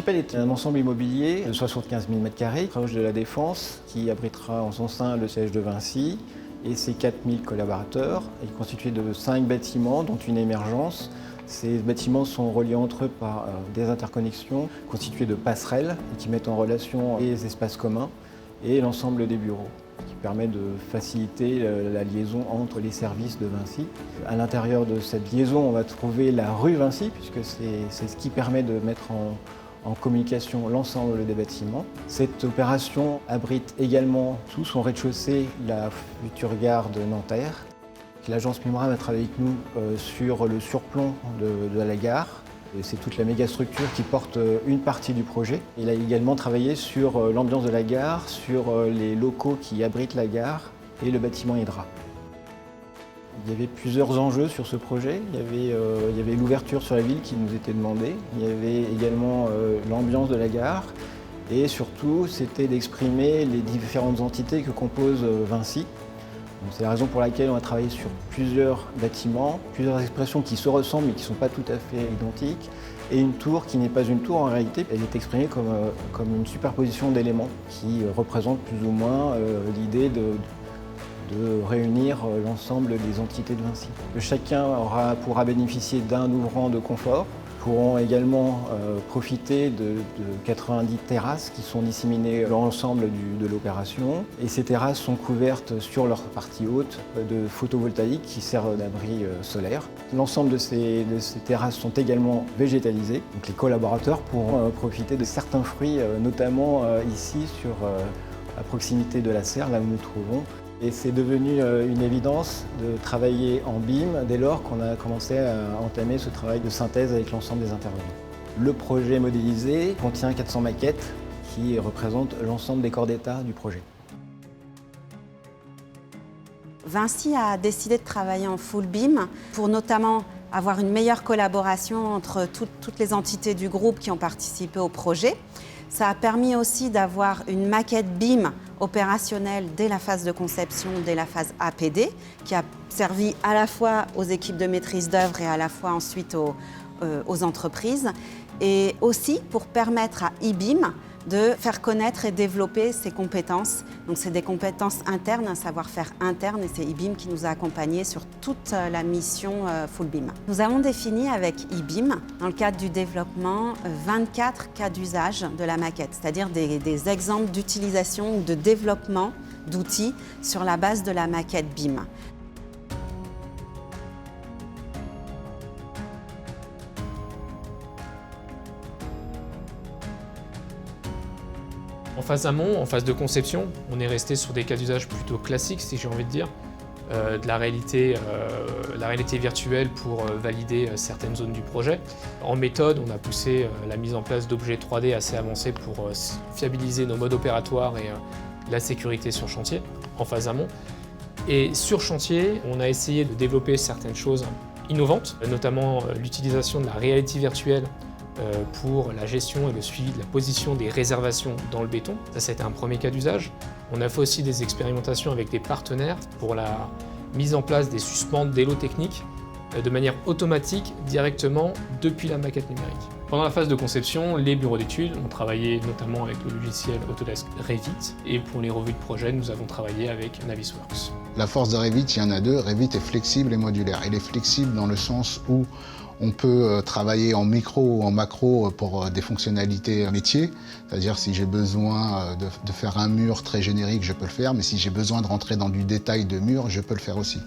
chapelle est un ensemble immobilier de 75 000 m², proche de la Défense, qui abritera en son sein le siège de Vinci et ses 4 000 collaborateurs. Il est constitué de 5 bâtiments, dont une émergence. Ces bâtiments sont reliés entre eux par des interconnexions constituées de passerelles qui mettent en relation les espaces communs et l'ensemble des bureaux, qui permet de faciliter la liaison entre les services de Vinci. À l'intérieur de cette liaison, on va trouver la rue Vinci, puisque c'est ce qui permet de mettre en communication l'ensemble des bâtiments. Cette opération abrite également sous son rez-de-chaussée la future gare de Nanterre. L'agence Mimram a travaillé avec nous sur le surplomb de la gare. C'est toute la mégastructure qui porte une partie du projet. Il a également travaillé sur l'ambiance de la gare, sur les locaux qui abritent la gare et le bâtiment Hydra. Il y avait plusieurs enjeux sur ce projet. Il y avait l'ouverture sur la ville qui nous était demandée. Il y avait également l'ambiance de la gare. Et surtout, c'était d'exprimer les différentes entités que compose Vinci. C'est la raison pour laquelle on a travaillé sur plusieurs bâtiments, plusieurs expressions qui se ressemblent mais qui ne sont pas tout à fait identiques, et une tour qui n'est pas une tour en réalité. Elle est exprimée comme une superposition d'éléments qui représentent plus ou moins l'idée de réunir l'ensemble des entités de Vinci. Chacun pourra bénéficier d'un ouvrant de confort, pourront également profiter de 90 terrasses qui sont disséminées dans l'ensemble de l'opération. Et ces terrasses sont couvertes sur leur partie haute de photovoltaïques qui servent d'abri solaire. L'ensemble de ces terrasses sont également végétalisées. Donc les collaborateurs pourront profiter de certains fruits, notamment ici à proximité de la serre, là où nous nous trouvons. Et c'est devenu une évidence de travailler en BIM dès lors qu'on a commencé à entamer ce travail de synthèse avec l'ensemble des intervenants. Le projet modélisé contient 400 maquettes qui représentent l'ensemble des corps d'état du projet. Vinci a décidé de travailler en full BIM pour notamment avoir une meilleure collaboration entre toutes les entités du groupe qui ont participé au projet. Ça a permis aussi d'avoir une maquette BIM opérationnelle dès la phase de conception, dès la phase APD, qui a servi à la fois aux équipes de maîtrise d'œuvre et à la fois ensuite aux entreprises. Et aussi pour permettre à eBIM de faire connaître et développer ses compétences. Donc c'est des compétences internes, un savoir-faire interne, et c'est eBIM qui nous a accompagnés sur toute la mission Full BIM. Nous avons défini avec eBIM, dans le cadre du développement, 24 cas d'usage de la maquette, c'est-à-dire des exemples d'utilisation ou de développement d'outils sur la base de la maquette BIM. En phase amont, en phase de conception, on est resté sur des cas d'usage plutôt classiques, si j'ai envie de dire, de la réalité virtuelle pour valider certaines zones du projet. En méthode, on a poussé la mise en place d'objets 3D assez avancés pour fiabiliser nos modes opératoires et la sécurité sur chantier, en phase amont. Et sur chantier, on a essayé de développer certaines choses innovantes, notamment l'utilisation de la réalité virtuelle pour la gestion et le suivi de la position des réservations dans le béton. Ça a été un premier cas d'usage. On a fait aussi des expérimentations avec des partenaires pour la mise en place des suspens d'élo techniques de manière automatique directement depuis la maquette numérique. Pendant la phase de conception, les bureaux d'études ont travaillé notamment avec le logiciel Autodesk Revit, et pour les revues de projet, nous avons travaillé avec Navisworks. La force de Revit, il y en a deux. Revit est flexible et modulaire. Il est flexible dans le sens où on peut travailler en micro ou en macro pour des fonctionnalités métiers. C'est-à-dire si j'ai besoin de faire un mur très générique, je peux le faire, mais si j'ai besoin de rentrer dans du détail de mur, je peux le faire aussi.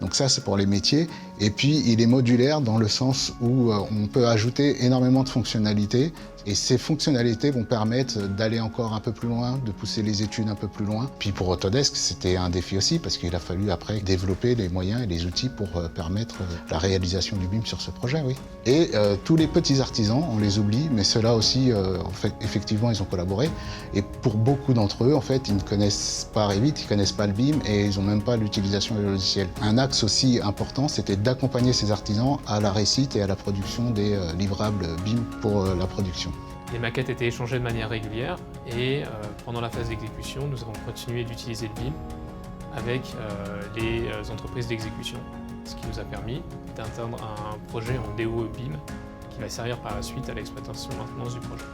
Donc ça, c'est pour les métiers. Et puis, il est modulaire dans le sens où on peut ajouter énormément de fonctionnalités. Et ces fonctionnalités vont permettre d'aller encore un peu plus loin, de pousser les études un peu plus loin. Puis pour Autodesk, c'était un défi aussi, parce qu'il a fallu après développer les moyens et les outils pour permettre la réalisation du BIM sur ce projet, oui. Et tous les petits artisans, on les oublie, mais ceux-là aussi, en fait, effectivement, ils ont collaboré. Et pour beaucoup d'entre eux, en fait, ils ne connaissent pas Revit, ils ne connaissent pas le BIM et ils n'ont même pas l'utilisation des logiciels. Un axe aussi important, c'était d'accompagner ces artisans à la réussite et à la production des livrables BIM pour la production. Les maquettes étaient échangées de manière régulière et pendant la phase d'exécution, nous avons continué d'utiliser le BIM avec les entreprises d'exécution, ce qui nous a permis d'atteindre un projet en DOE BIM qui va servir par la suite à l'exploitation et maintenance du projet.